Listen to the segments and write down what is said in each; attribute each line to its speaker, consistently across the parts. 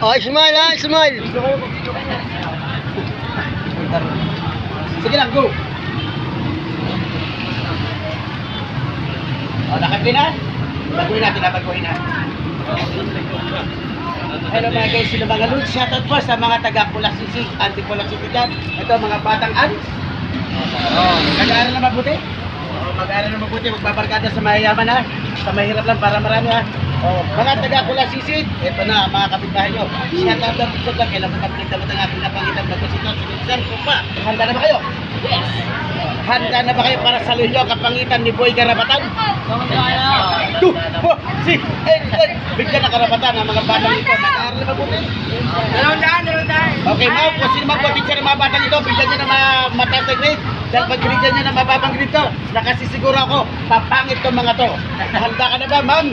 Speaker 1: Oh, smile ha, smile.
Speaker 2: Sige lang, go. O, nakapin na? Baguhin natin na, baguhin na. Hello mga guys, sino mga lods? Shoutout po sa mga taga-Kulasisig, anti-Kulasisig dyan. Ito mga batang ans. Mag-aaral na mabuti? Mag-aaral na mabuti, magbabarkada sa mayayaman ha. Sa mahirap lang para marami ha. Mga taga-Kulasisig, ito na mga kapitbahay nyo. Shoutout lang po sa kailan magkapaligtamot ang ating napangitan magkasita. Sinunsan ko pa. Handa na ba kayo? Yes! Handa na ba kayo para saluhin nyo kapangitan ni Boy Karapatan? 2, 4, 6, 8, 9. Bigyan ng karapatan ang mga batang ito. Nag-aaral na mabuti.
Speaker 3: Dalawang daan.
Speaker 2: Okay, ma'am, kung sino man po teacher ng mga batang ito, bigyan nyo ng mataas na grade. Dahil pag binigyan nyo ng mababang grade to, nakasisiguro ako, papangit tong mga to. Handa ka na ba, ma'am?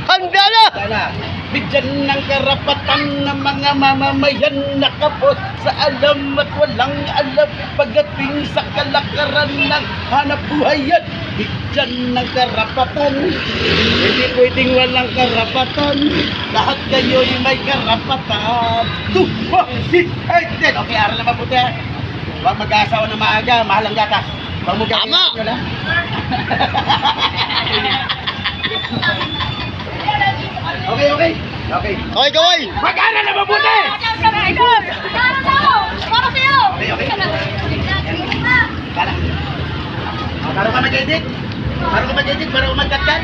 Speaker 1: Handa na!
Speaker 2: Handa na. Bigyan ng karapatan ng mga mamamayan na kapos sa alam at walang alam pagdating sa kalakaran ng hanap buhay yan. Bigyan ng karapatan, hindi pwedeng walang karapatan. Lahat kayo'y may karapatan. 2, 4, 6, 8, 10. Okay, aral na mabuti ha. Huwag mag-aasawa na maaga, mahal ang gatas. Huwag mo
Speaker 1: Tama.
Speaker 2: nyo na. Okay.
Speaker 1: Okay, kaway.
Speaker 2: Mag-aaral na mabuti! Okay. Kala. Karo ka mag-edit? Karo ka mag-edit? Karo ka mag-cut-cut?